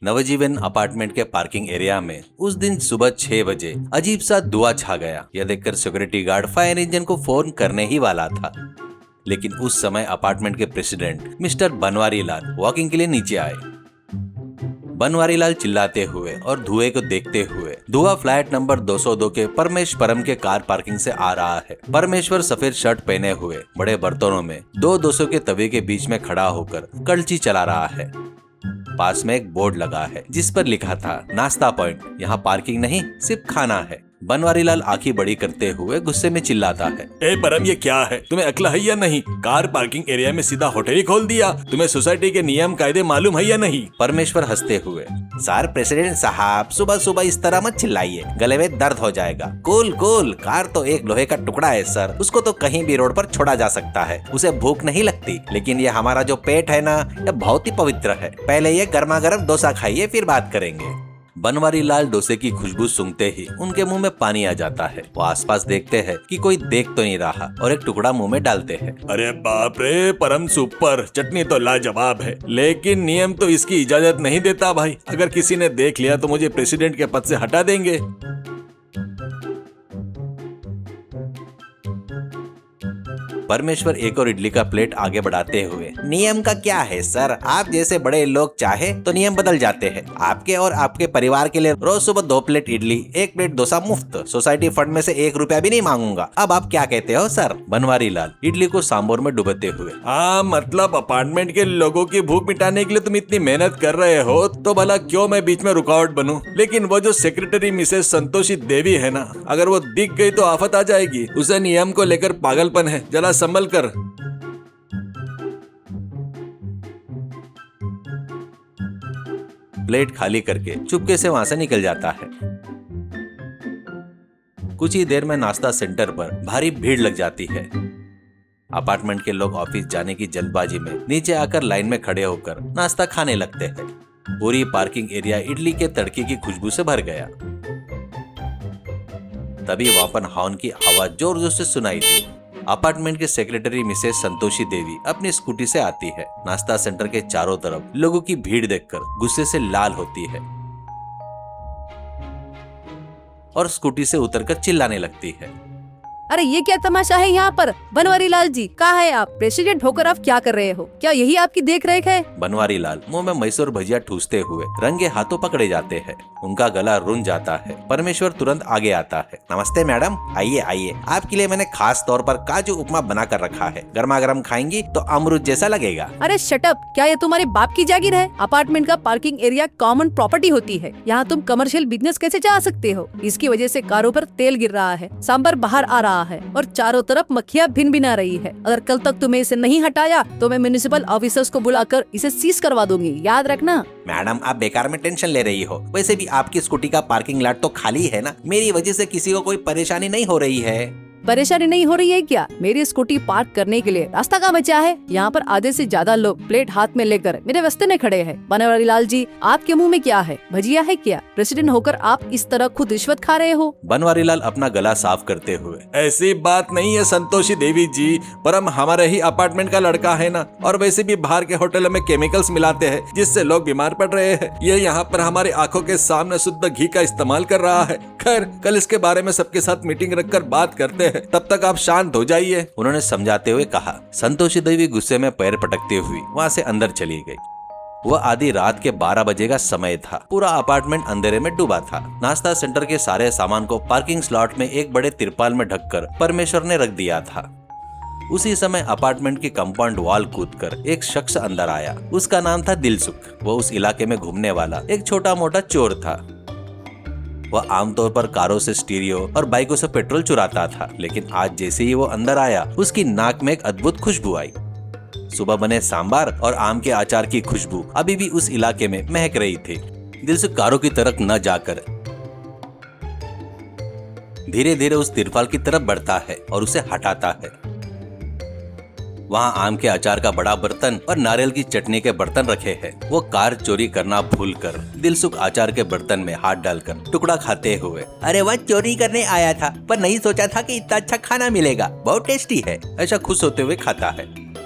नवजीवन apartment के parking area में उस दिन सुबह 6 बजे अजीब सा धुआं छा गया। यह देखकर सिक्योरिटी गार्ड फायर इंजन को फोन करने ही वाला था, लेकिन उस समय अपार्टमेंट के president mister Banwari Lal walking के लिए नीचे आए। बनवारी लाल चिल्लाते हुए और धुएं को देखते हुए धुआं फ्लैट नंबर 202 के परमेश्वरम के कार पार्किंग से आ रहा है। परमेश्वर सफेद शर्ट पहने हुए बड़े बर्तनों में 200 के तवे के बीच में खड़ा होकर कड़ची चला रहा है। पास में एक बोर्ड लगा है जिस पर लिखा था नाश्ता पॉइंट, यहाँ पार्किंग नहीं सिर्फ खाना है। बनवारी लाल आंखें बड़ी करते हुए गुस्से में चिल्लाता है, ए परम, ये क्या है? तुम्हें अक्ल है या नहीं? कार पार्किंग एरिया में सीधा होटल ही खोल दिया। तुम्हें सोसाइटी के नियम कायदे मालूम है या नहीं? परमेश्वर हंसते हुए, सर प्रेसिडेंट साहब सुबह सुबह इस तरह मत चिल्लाइए, गले में दर्द हो जाएगा। कूल कूल, कार तो एक लोहे का टुकड़ा है सर, उसको तो कहीं भी रोड पर छोड़ा जा सकता है, उसे भूख नहीं लगती। लेकिन ये हमारा जो पेट है ना, ये बहुत ही पवित्र है। पहले ये गर्मा गर्म डोसा खाइए, फिर बात करेंगे। बनवारी लाल डोसे की खुशबू सूंघते ही उनके मुंह में पानी आ जाता है। वो आसपास देखते हैं कि कोई देख तो नहीं रहा और एक टुकड़ा मुंह में डालते हैं। अरे बाप रे परम, सुपर, चटनी तो लाजवाब है, लेकिन नियम तो इसकी इजाजत नहीं देता भाई। अगर किसी ने देख लिया तो मुझे प्रेसिडेंट के पद से हटा देंगे। परमेश्वर एक और इडली का प्लेट आगे बढ़ाते हुए, नियम का क्या है सर, आप जैसे बड़े लोग चाहे तो नियम बदल जाते हैं। आपके और आपके परिवार के लिए रोज सुबह 2 प्लेट इडली, 1 प्लेट डोसा मुफ्त, सोसाइटी फंड में से 1 रुपया भी नहीं मांगूंगा। अब आप क्या कहते हो सर? बनवारी लाल इडली को सांभर में डुबोते हुए, हाँ मतलब अपार्टमेंट के लोगों की भूख मिटाने के लिए तुम इतनी मेहनत कर रहे हो तो भला क्यों मैं बीच में रुकावट बनूं? लेकिन वो जो सेक्रेटरी मिसेस संतोषी देवी है ना, अगर वो दिख गई तो आफत आ जाएगी। उसे नियम को लेकर पागलपन है, जरा संभल कर। प्लेट खाली करके चुपके से वहां से निकल जाता है। कुछ ही देर में नाश्ता सेंटर पर भारी भीड़ लग जाती है। अपार्टमेंट के लोग ऑफिस जाने की जल्दबाजी में नीचे आकर लाइन में खड़े होकर नाश्ता खाने लगते हैं। पूरी पार्किंग एरिया इडली के तड़के की खुशबू से भर गया। तभी वापन हॉर्न की आवाज जोर जोर से सुनाई दी। अपार्टमेंट के सेक्रेटरी मिसेस संतोषी देवी अपनी स्कूटी से आती है। नाश्ता सेंटर के चारों तरफ लोगों की भीड़ देखकर गुस्से से लाल होती है और स्कूटी से उतरकर चिल्लाने लगती है, अरे ये क्या तमाशा है यहाँ पर? बनवारी लाल जी, कहाँ है आप? प्रेसिडेंट होकर आप क्या कर रहे हो? क्या यही आपकी देख रेख है? बनवारी लाल मुंह में मैसूर भजिया ठूसते हुए रंगे हाथों पकड़े जाते हैं। उनका गला रुन जाता है। परमेश्वर तुरंत आगे आता है। नमस्ते मैडम, आइए आइए, आपके लिए मैंने खास तौर पर काजू उपमा बना कर रखा है। गर्मा गर्म खाएंगी तो अमृत जैसा लगेगा। अरे शट अप, क्या ये तुम्हारे बाप की जागीर है? अपार्टमेंट का पार्किंग एरिया कॉमन प्रॉपर्टी होती है। यहाँ तुम कमर्शियल बिजनेस कैसे जा सकते हो? इसकी वजह से कारों पर तेल गिर रहा है, सांभर बाहर आ रहा है और चारों तरफ मक्खियाँ भिन भिना रही है। अगर कल तक तुम्हें इसे नहीं हटाया तो मैं म्युनिसिपल ऑफिसर्स को बुलाकर इसे सीज करवा दूंगी, याद रखना। मैडम, आप बेकार में टेंशन ले रही हो। वैसे भी आपकी स्कूटी का पार्किंग लॉट तो खाली है ना। मेरी वजह से किसी को कोई परेशानी नहीं हो रही है। परेशानी नहीं हो रही है क्या? मेरी स्कूटी पार्क करने के लिए रास्ता कहाँ बचा है? यहाँ पर आधे से ज्यादा लोग प्लेट हाथ में लेकर मेरे रास्ते में खड़े हैं। बनवारी लाल जी, आपके मुंह में क्या है? भजिया है क्या? प्रेसिडेंट होकर आप इस तरह खुद रिश्वत खा रहे हो? बनवारी लाल अपना गला साफ करते हुए, ऐसी बात नहीं है संतोषी देवी जी, परम हमारे ही अपार्टमेंट का लड़का है ना, और वैसे भी बाहर के होटलों में केमिकल्स मिलाते हैं जिससे लोग बीमार पड़ रहे हैं। ये यहाँ पर हमारी आंखों के सामने शुद्ध घी का इस्तेमाल कर रहा है। खैर, कल इसके बारे में सबके साथ मीटिंग रखकर बात करते हैं, तब तक आप शांत हो जाइए, उन्होंने समझाते हुए कहा। संतोषी देवी गुस्से में पैर पटकती हुई वहाँ से अंदर चली गई। वह आधी रात के 12 बजे का समय था। पूरा अपार्टमेंट अंधेरे में डूबा था। नाश्ता सेंटर के सारे सामान को पार्किंग स्लॉट में एक बड़े तिरपाल में ढककर परमेश्वर ने रख दिया था। उसी समय अपार्टमेंट की कंपाउंड वॉल कूदकर एक शख्स अंदर आया। उसका नाम था दिलसुख। वो उस इलाके में घूमने वाला एक छोटा मोटा चोर था। वह आमतौर पर कारों से स्टीरियो और बाइकों से पेट्रोल चुराता था, लेकिन आज जैसे ही वो अंदर आया उसकी नाक में एक अद्भुत खुशबू आई। सुबह बने सांबार और आम के अचार की खुशबू अभी भी उस इलाके में महक रही थी। दिलसुख कारों की तरफ न जाकर धीरे धीरे उस तिरपाल की तरफ बढ़ता है और उसे हटाता है। वहाँ आम के अचार का बड़ा बर्तन और नारियल की चटनी के बर्तन रखे हैं। वो कार चोरी करना भूलकर दिलसुख अचार के बर्तन में हाथ डालकर टुकड़ा खाते हुए, अरे वह चोरी करने आया था पर नहीं सोचा था कि इतना अच्छा खाना मिलेगा, बहुत टेस्टी है, ऐसा खुश होते हुए खाता है।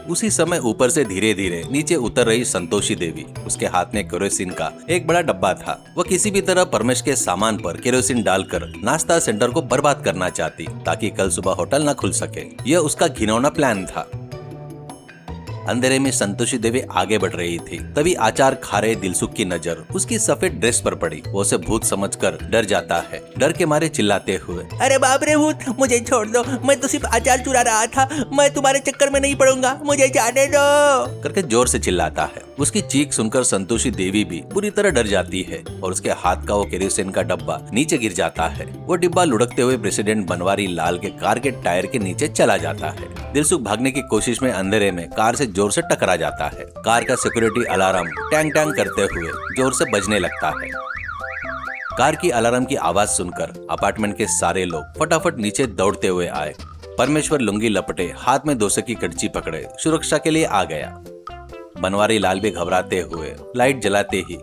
उसी समय ऊपर से धीरे धीरे नीचे उतर रही संतोषी देवी। उसके हाथ में केरोसिन का एक बड़ा डब्बा था। वह किसी भी तरह परमेश के सामान पर केरोसिन डालकर नाश्ता सेंटर को बर्बाद करना चाहती ताकि कल सुबह होटल न खुल सके। यह उसका घिनौना प्लान था। अंधेरे में संतोषी देवी आगे बढ़ रही थी। तभी आचार खा रहे दिलसुख की नजर उसकी सफेद ड्रेस पर पड़ी। वो उसे भूत समझकर डर जाता है। डर के मारे चिल्लाते हुए, अरे बाप रे भूत, मुझे छोड़ दो, मैं तो सिर्फ अचार चुरा रहा था, मैं तुम्हारे चक्कर में नहीं पड़ूंगा, मुझे जाने दो करके जोर से चिल्लाता है। उसकी चीख सुनकर संतोषी देवी भी बुरी तरह डर जाती है और उसके हाथ का वो केरोसिन का डब्बा नीचे गिर जाता है। वो डिब्बा लुढ़कते हुए प्रेसिडेंट बनवारी लाल के कार के टायर के नीचे चला जाता है। दिलसुख भागने की कोशिश में अंधेरे में कार से जोर से टकरा जाता है। कार का सिक्योरिटी अलार्म टैंग टैंग करते हुए जोर से बजने लगता है। कार की अलार्म की आवाज सुनकर अपार्टमेंट के सारे लोग फटाफट नीचे दौड़ते हुए आए। परमेश्वर लुंगी लपटे हाथ में डोसे की कड़ची पकड़े सुरक्षा के लिए आ गया। बनवारी लाल भी घबराते हुए लाइट जलाते ही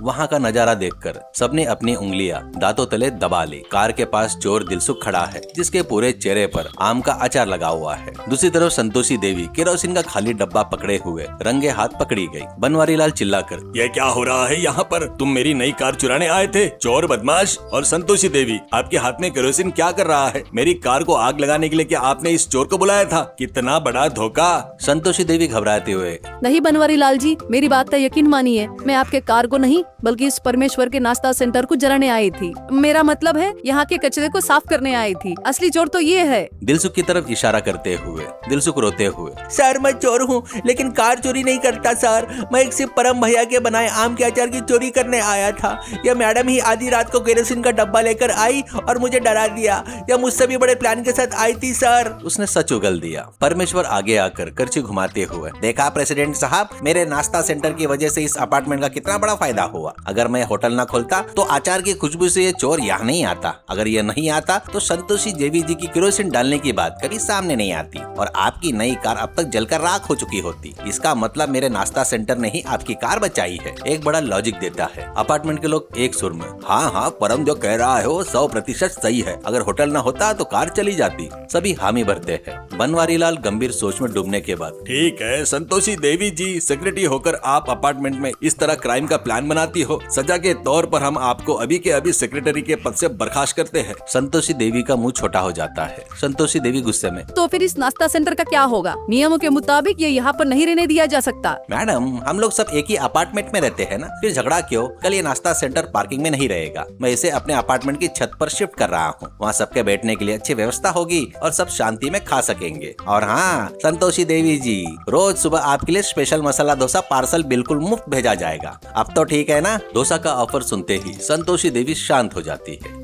वहाँ का नजारा देखकर सबने अपनी उंगलियां दांतों तले दबा ली। कार के पास चोर दिलसुख खड़ा है जिसके पूरे चेहरे पर आम का अचार लगा हुआ है। दूसरी तरफ संतोषी देवी केरोसिन का खाली डब्बा पकड़े हुए रंगे हाथ पकड़ी गई। बनवारी लाल चिल्लाकर, ये क्या हो रहा है यहाँ पर? तुम मेरी नई कार चुराने आए थे, चोर बदमाश। और संतोषी देवी, आपके हाथ में केरोसिन क्या कर रहा है? मेरी कार को आग लगाने के लिए क्या आपने इस चोर को बुलाया था? कितना बड़ा धोखा। संतोषी देवी घबराते हुए, नहीं बनवारी लाल जी, मेरी बात का यकीन मानिए, मैं आपके कार को नहीं बल्कि इस परमेश्वर के नाश्ता सेंटर को जलाने आई थी। मेरा मतलब है यहाँ के कचरे को साफ करने आई थी। असली चोर तो ये है। दिलसुख की तरफ इशारा करते हुए दिलसुख रोते हुए, सर मैं चोर हूँ लेकिन कार चोरी नहीं करता सर, मैं एक सिर्फ परम भैया के बनाए आम के अचार की चोरी करने आया था। यह मैडम ही आधी रात को केरोसिन का डब्बा लेकर आई और मुझे डरा दिया। यह मुझसे भी बड़े प्लान के साथ आई थी सर। उसने सच उगल दिया। परमेश्वर आगे आकर करची घुमाते हुए, देखा प्रेसिडेंट साहब, मेरे नाश्ता सेंटर की वजह से इस अपार्टमेंट का कितना बड़ा फायदा हुआ। अगर मैं होटल ना खोलता तो अचार की खुशबू से ये चोर यहाँ नहीं आता। अगर ये नहीं आता तो संतोषी देवी जी की केरोसिन डालने की बात कभी सामने नहीं आती और आपकी नई कार अब तक जलकर राख हो चुकी होती। इसका मतलब मेरे नाश्ता सेंटर ने ही आपकी कार बचाई है। एक बड़ा लॉजिक देता है। अपार्टमेंट के लोग एक सुर में, हाँ हाँ परम जो कह रहा है वो 100% सही है। अगर होटल ना होता तो कार चली जाती। सभी हामी भरते हैं। बनवारी लाल गंभीर सोच में डूबने के बाद, ठीक है संतोषी देवी जी, सेक्रेटरी होकर आप अपार्टमेंट में इस तरह क्राइम का प्लान बनाती हो। सजा के तौर पर हम आपको अभी के अभी सेक्रेटरी के पद से बर्खास्त करते हैं। संतोषी देवी का मुंह छोटा हो जाता है। संतोषी देवी गुस्से में, तो फिर इस नाश्ता सेंटर का क्या होगा? नियमों के मुताबिक ये यहाँ पर नहीं रहने दिया जा सकता। मैडम हम लोग सब एक ही अपार्टमेंट में रहते हैं ना, फिर झगड़ा क्यों? कल ये नाश्ता सेंटर पार्किंग में नहीं रहेगा। मैं इसे अपने अपार्टमेंट की छत पर शिफ्ट कर रहा हूँ। वहाँ सबके बैठने के लिए अच्छी व्यवस्था होगी और सब शांति में खा सकेंगे। और हाँ संतोषी देवी जी, रोज सुबह आपके लिए स्पेशल मसाला डोसा पार्सल बिल्कुल मुफ्त भेजा जाएगा। अब तो ठीक है ना? डोसा का ऑफर सुनते ही संतोषी देवी शांत हो जाती है।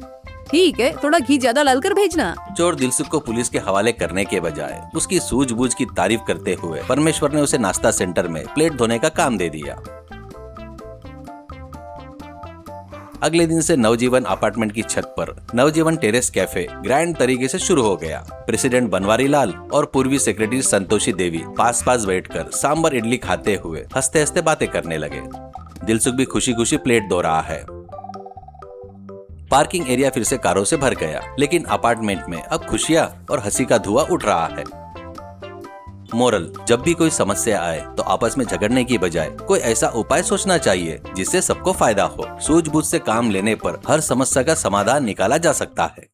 ठीक है, थोड़ा घी ज्यादा डालकर भेजना। चोर दिलसुख को पुलिस के हवाले करने के बजाय उसकी सूझबूझ की तारीफ करते हुए परमेश्वर ने उसे नाश्ता सेंटर में प्लेट धोने का काम दे दिया। अगले दिन से नवजीवन अपार्टमेंट की छत पर नवजीवन टेरेस कैफे ग्रैंड तरीके से शुरू हो गया। प्रेसिडेंट बनवारी लाल और पूर्वी सेक्रेटरी संतोषी देवी पास पास बैठकर सांबर इडली खाते हुए हंसते हंसते बातें करने लगे। दिलसुख भी खुशी खुशी प्लेट धो रहा है। पार्किंग एरिया फिर से कारों से भर गया, लेकिन अपार्टमेंट में अब खुशियां और हंसी का धुआं उठ रहा है। मोरल, जब भी कोई समस्या आए तो आपस में झगड़ने की बजाय कोई ऐसा उपाय सोचना चाहिए जिससे सबको फायदा हो। सूझबूझ से काम लेने पर हर समस्या का समाधान निकाला जा सकता है।